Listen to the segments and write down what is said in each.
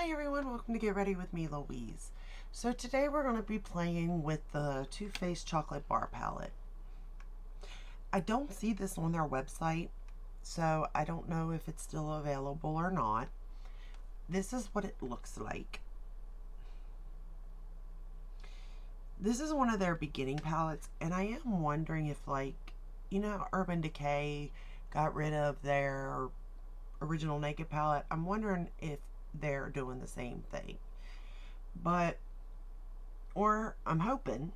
Hi everyone, welcome to Get Ready with me, Louise. So today we're going to be playing with the Too Faced Chocolate Bar Palette. I don't see this on their website, so I don't know if it's still available or not. This is what it looks like. This is one of their beginning palettes, and I am wondering if, Urban Decay got rid of their original Naked palette. I'm wondering if they're doing the same thing. Or I'm hoping,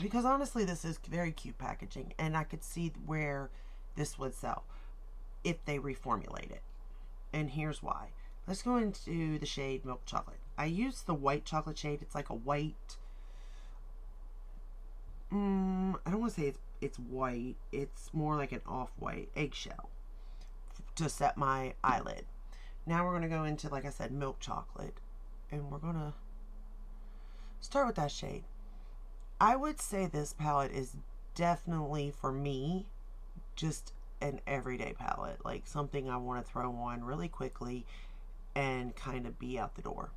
because honestly this is very cute packaging and I could see where this would sell if they reformulate it. And here's why. Let's go into the shade Milk Chocolate. I use the white chocolate shade. It's like a white, I don't want to say it's white. It's more like an off-white eggshell to set my eyelid. Now we're going to go into, like I said, Milk Chocolate, and we're going to start with that shade. I would say this palette is definitely, for me, just an everyday palette, like something I want to throw on really quickly and kind of be out the door.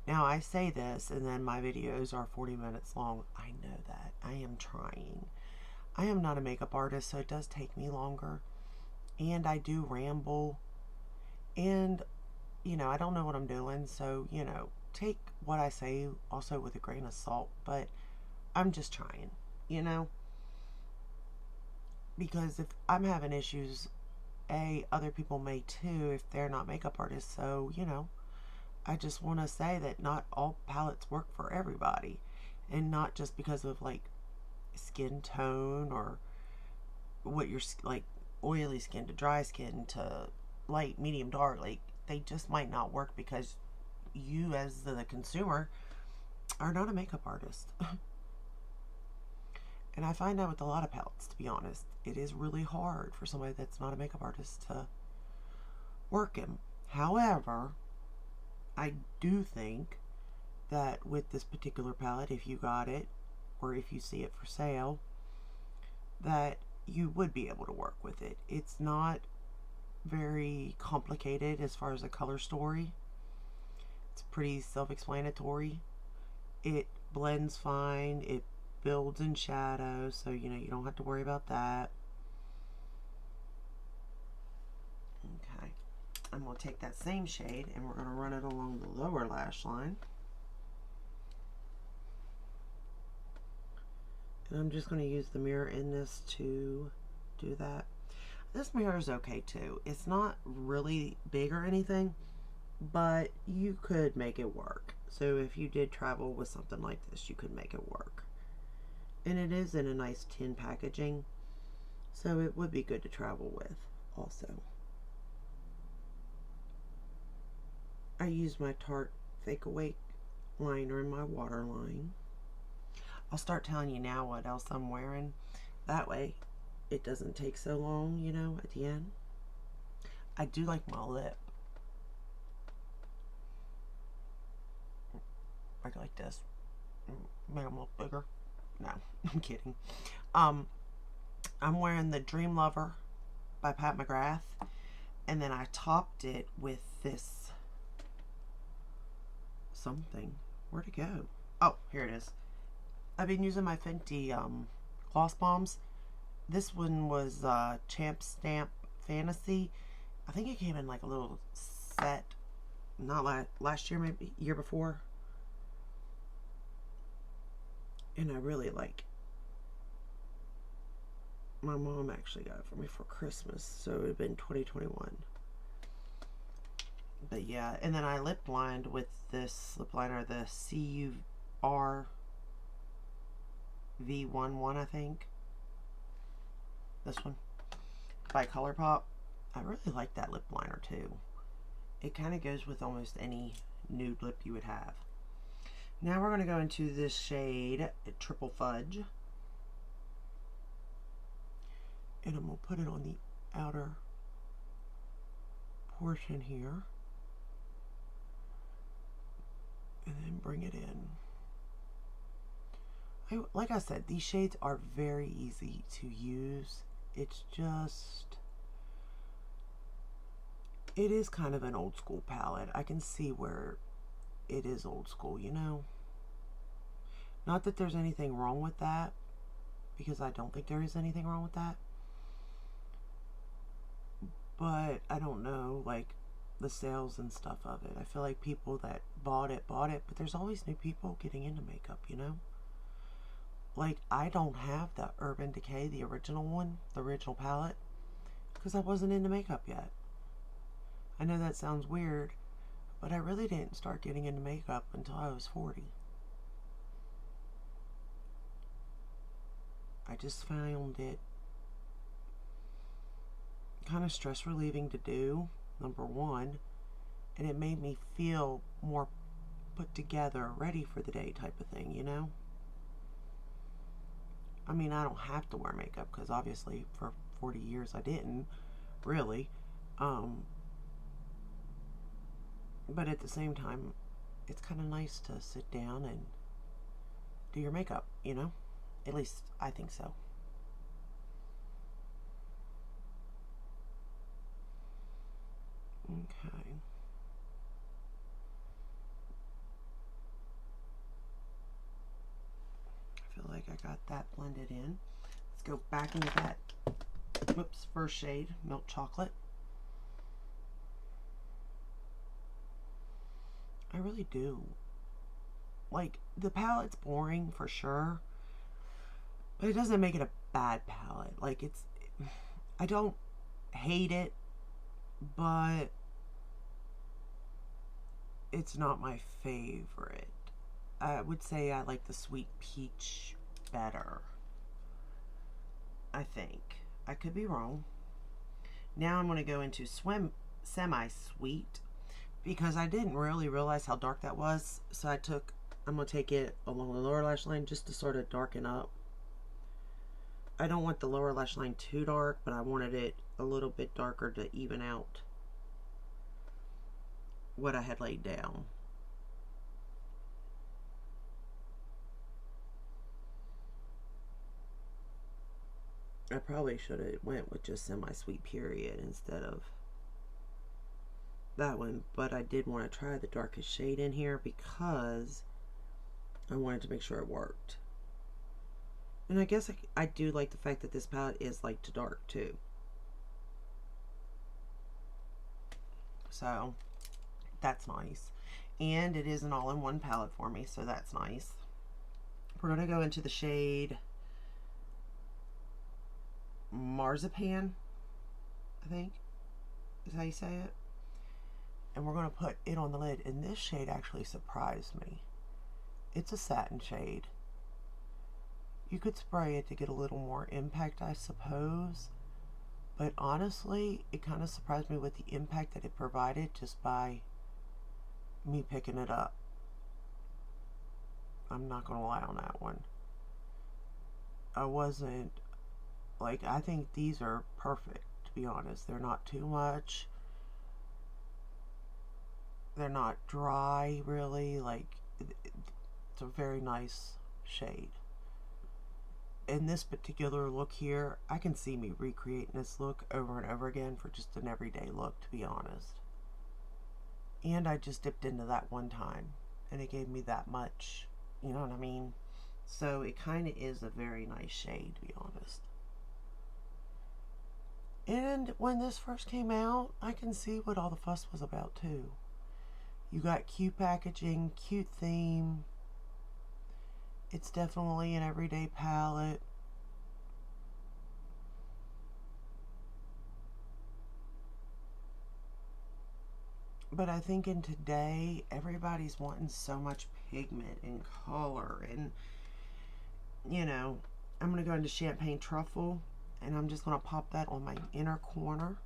Now I say this and then my videos are 40 minutes long. I know that. I am trying. I am not a makeup artist, so it does take me longer, and I do ramble, and I don't know what I'm doing, so take what I say also with a grain of salt, but I'm just trying, because if I'm having issues, other people may too if they're not makeup artists. So, I just want to say that not all palettes work for everybody, and not just because of like skin tone or what you're like, oily skin to dry skin to light, medium, dark. Like, they just might not work because you as the consumer are not a makeup artist. And I find that with a lot of palettes, to be honest, it is really hard for somebody that's not a makeup artist to work in. However, I do think that with this particular palette, if you got it or if you see it for sale, that you would be able to work with it. It's not very complicated as far as a color story. It's pretty self-explanatory. It blends fine. It builds in shadow, so you don't have to worry about that. Okay, I'm going to take that same shade and we're going to run it along the lower lash line. And I'm just going to use the mirror in this to do that. This mirror is okay too. It's not really big or anything, but you could make it work. So if you did travel with something like this, you could make it work. And it is in a nice tin packaging, so it would be good to travel with also. I use my Tarte Fake Awake liner in my waterline. I'll start telling you now what else I'm wearing. That way it doesn't take so long, at the end. I do like my lip. Like this. Make them look bigger. No, I'm kidding. I'm wearing the Dream Lover by Pat McGrath, and then I topped it with this something. Where'd it go? Oh, here it is. I've been using my Fenty gloss bombs. This one was Champ Stamp Fantasy. I think it came in like a little set. Not last year, maybe year before. And I really like it. My mom actually got it for me for Christmas, so it would have been 2021. But yeah, and then I lip lined with this lip liner, the CUR V11, I think. This one by ColourPop. I really like that lip liner too. It kind of goes with almost any nude lip you would have. Now we're going to go into this shade, Triple Fudge. And I'm going to put it on the outer portion here. And then bring it in. Like I said, these shades are very easy to use. It's just It is kind of an old school palette. I can see where it is old school, you know? Not that there's anything wrong with that, because I don't think there is anything wrong with that. But I don't know, like, the sales and stuff of it. I feel like people that bought it, but there's always new people getting into makeup, you know? Like, I don't have the Urban Decay, the original one, the original palette, because I wasn't into makeup yet. I know that sounds weird, but I really didn't start getting into makeup until I was 40. I just found it kind of stress relieving to do, number one, and it made me feel more put together, ready for the day type of thing, you know? I mean, I don't have to wear makeup because obviously for 40 years I didn't really. Um, but at the same time, it's kind of nice to sit down and do your makeup, you know? At least I think so. Okay. I feel like I got that blended in. Let's go back into that, whoops, first shade, Milk Chocolate. I really do. Like, the palette's boring for sure, but it doesn't make it a bad palette. Like, I don't hate it, but it's not my favorite. I would say I like the Sweet Peach better. I think. I could be wrong. Now I'm going to go into Semi-Sweet because I didn't really realize how dark that was. So I'm going to take it along the lower lash line just to sort of darken up. I don't want the lower lash line too dark, but I wanted it a little bit darker to even out what I had laid down. I probably should have went with just Semi-Sweet period instead of that one, but I did want to try the darkest shade in here because I wanted to make sure it worked. And I guess I do like the fact that this palette is light to dark too. So that's nice. And it is an all-in-one palette for me, so that's nice. We're going to go into the shade Marzipan, I think is how you say it. And we're going to put it on the lid. And this shade actually surprised me. It's a satin shade. You could spray it to get a little more impact, I suppose. But honestly, it kind of surprised me with the impact that it provided just by me picking it up. I'm not going to lie on that one. I wasn't, like, I think these are perfect, to be honest. They're not too much. They're not dry, really. Like, it's a very nice shade. In this particular look here, I can see me recreating this look over and over again for just an everyday look, to be honest. And I just dipped into that one time, and it gave me that much, you know what I mean? So it kind of is a very nice shade, to be honest. And when this first came out, I can see what all the fuss was about too. You got cute packaging, cute theme. It's definitely an everyday palette. But I think in today, everybody's wanting so much pigment and color. And, you know, I'm going to go into Champagne Truffle. And I'm just going to pop that on my inner corner.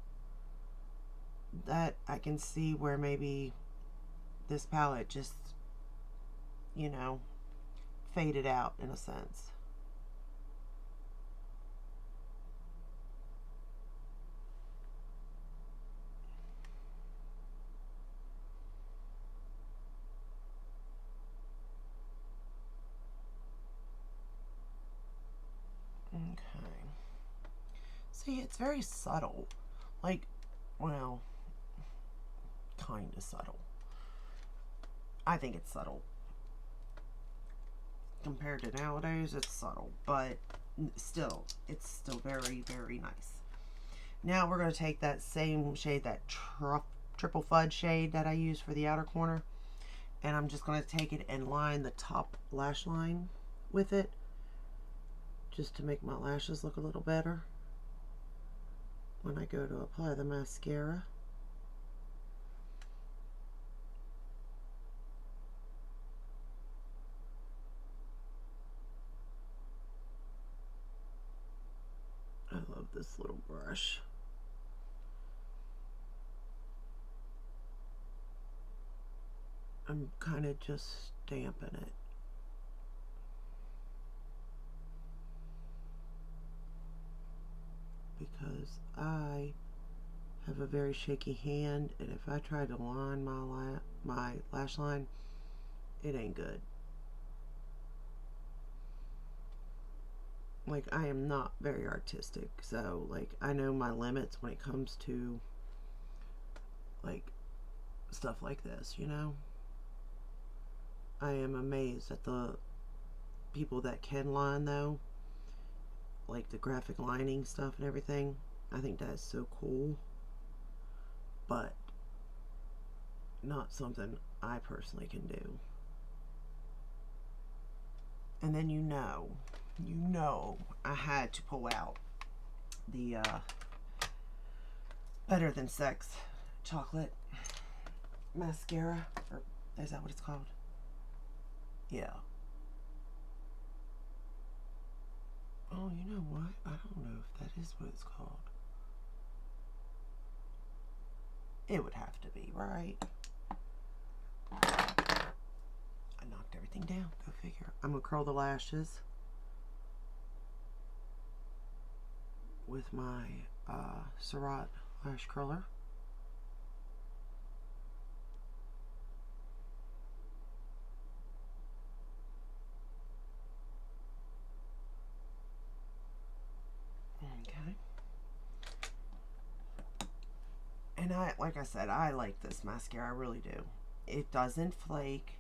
That I can see where maybe this palette just, you know, faded out in a sense. Okay. See, it's very subtle. Like, well, kind of subtle. I think it's subtle. Compared to nowadays, it's subtle, but still, it's still very, very nice. Now we're going to take that same shade, that triple fudge shade that I used for the outer corner, and I'm just going to take it and line the top lash line with it, just to make my lashes look a little better when I go to apply the mascara. I love this little brush. I'm kind of just stamping it. Because I have a very shaky hand, and if I try to line my lash line, it ain't good. Like, I am not very artistic, so like I know my limits when it comes to like stuff like this, you know. I am amazed at the people that can line, though, like the graphic lining stuff and everything. I think that is so cool, but not something I personally can do. And then you know I had to pull out the Better Than Sex chocolate mascara, or is that what it's called? Yeah. Oh, you know what? I don't know if that is what it's called. It would have to be, right? I knocked everything down. Go figure. I'm going to curl the lashes with my Surratt lash curler. Okay. And like I said, I like this mascara. I really do. It doesn't flake.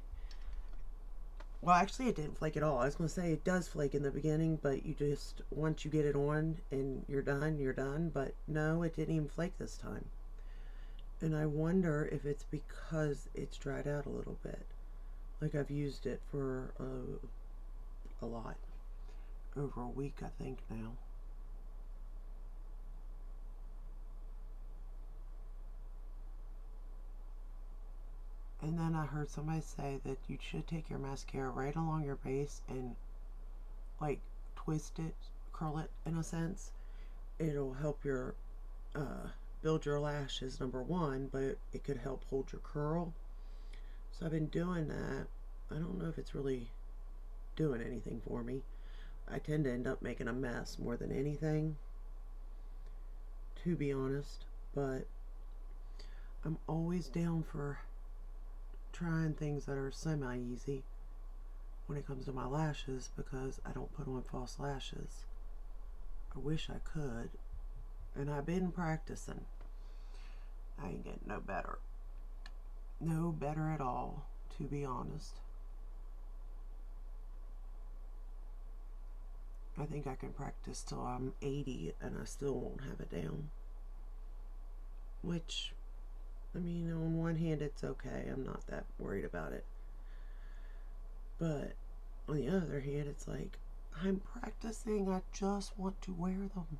Well, actually, it didn't flake at all. I was going to say it does flake in the beginning, but you just, once you get it on and you're done, you're done. But no, it didn't even flake this time. And I wonder if it's because it's dried out a little bit. Like, I've used it for a lot. Over a week, I think, now. And then I heard somebody say that you should take your mascara right along your base and like twist it, curl it in a sense. It'll help your build your lashes, number one, but it could help hold your curl. So I've been doing that. I don't know if it's really doing anything for me. I tend to end up making a mess more than anything, to be honest, but I'm always down for trying things that are semi-easy when it comes to my lashes, because I don't put on false lashes. I wish I could, and I've been practicing. I ain't getting no better. No better at all, to be honest. I think I can practice till I'm 80 and I still won't have it down. Which, I mean, on one hand, it's okay. I'm not that worried about it. But on the other hand, it's like, I'm practicing. I just want to wear them.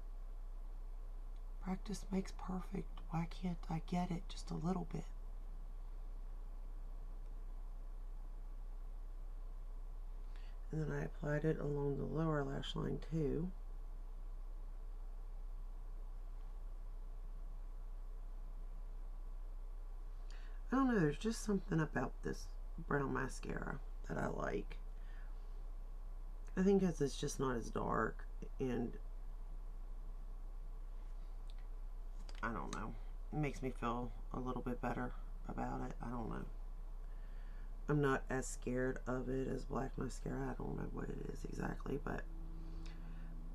Practice makes perfect. Why can't I get it just a little bit? And then I applied it along the lower lash line too. I don't know, there's just something about this brown mascara that I like. I think because it's just not as dark, and I don't know, it makes me feel a little bit better about it. I don't know. I'm not as scared of it as black mascara. I don't know what it is exactly, but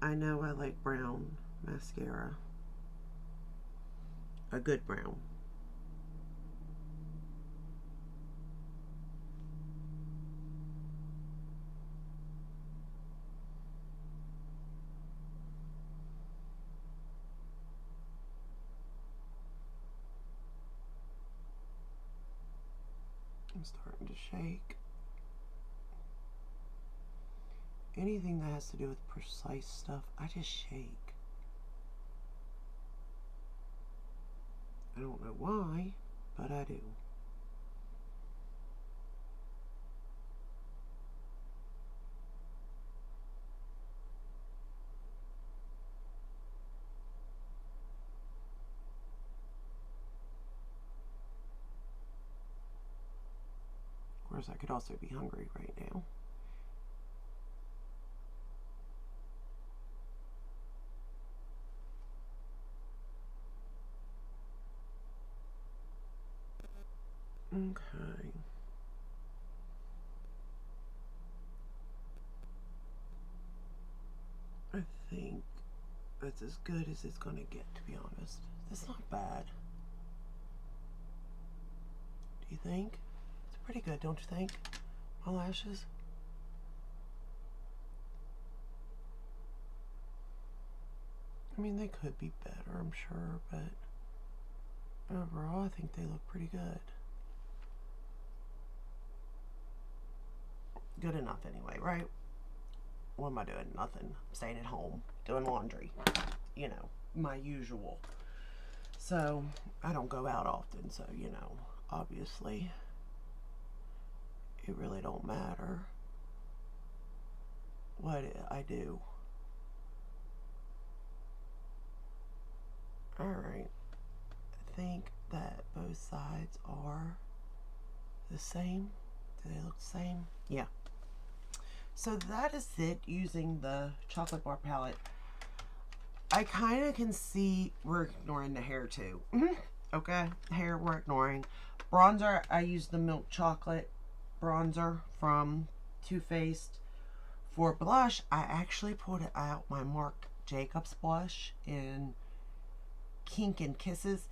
I know I like brown mascara. A good brown. I'm starting to shake. Anything that has to do with precise stuff, I just shake. I don't know why, but I do. Of course, I could also be hungry right now. Okay. I think that's as good as it's gonna get, to be honest. That's not bad. Do you think? It's pretty good, don't you think? My lashes. I mean, they could be better, I'm sure, but overall, I think they look pretty good. Good enough anyway, right? What am I doing? Nothing. I'm staying at home, doing laundry. You know, my usual. So, I don't go out often, so, you know, obviously, it really don't matter what I do. Alright. I think that both sides are the same. Do they look the same? Yeah. So that is it using the chocolate bar palette. I kind of can see we're ignoring the hair too. Okay, hair we're ignoring. Bronzer, I use the milk chocolate bronzer from Too Faced. For blush, I actually pulled out my Marc Jacobs blush in Kink and Kisses.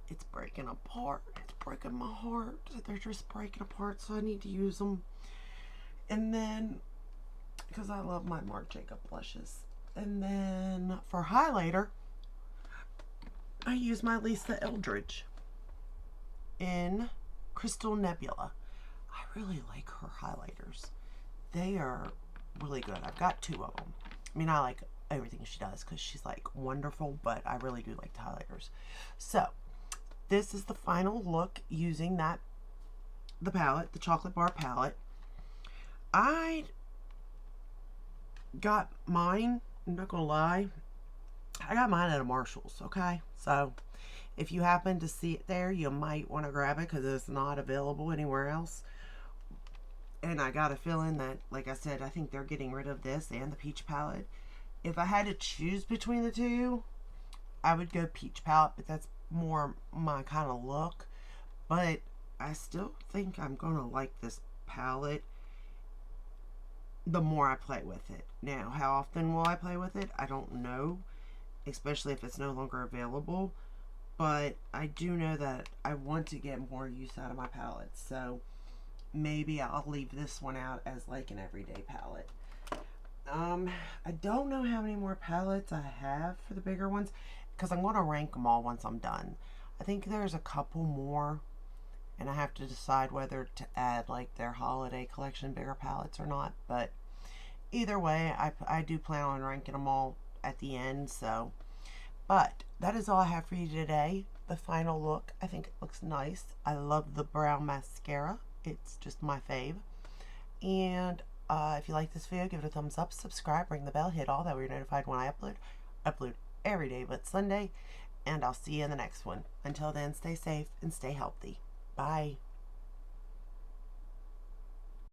It's breaking apart. It's breaking my heart. They're just breaking apart, so I need to use them. And then, because I love my Marc Jacobs blushes. And then for highlighter, I use my Lisa Eldridge in Crystal Nebula. I really like her highlighters. They are really good. I've got 2 of them. I mean, I like everything she does because she's like wonderful, but I really do like the highlighters. So, this is the final look using the palette, the chocolate bar palette. I got mine, I'm not gonna lie, I got mine at a Marshall's, okay? So, if you happen to see it there, you might want to grab it because it's not available anywhere else. And I got a feeling that, like I said, I think they're getting rid of this and the peach palette. If I had to choose between the two, I would go peach palette, but that's more my kind of look. But I still think I'm going to like this palette the more I play with it. Now, how often will I play with it? I don't know, especially if it's no longer available. But I do know that I want to get more use out of my palettes. So maybe I'll leave this one out as like an everyday palette. I don't know how many more palettes I have for the bigger ones because I'm going to rank them all once I'm done. I think there's a couple more and I have to decide whether to add like their holiday collection bigger palettes or not. But either way, I do plan on ranking them all at the end. So, but that is all I have for you today. The final look, I think it looks nice. I love the brown mascara. It's just my fave. And if you like this video, give it a thumbs up, subscribe, ring the bell, hit all that way you're notified when I upload. Upload every day but Sunday. And I'll see you in the next one. Until then, stay safe and stay healthy. Bye.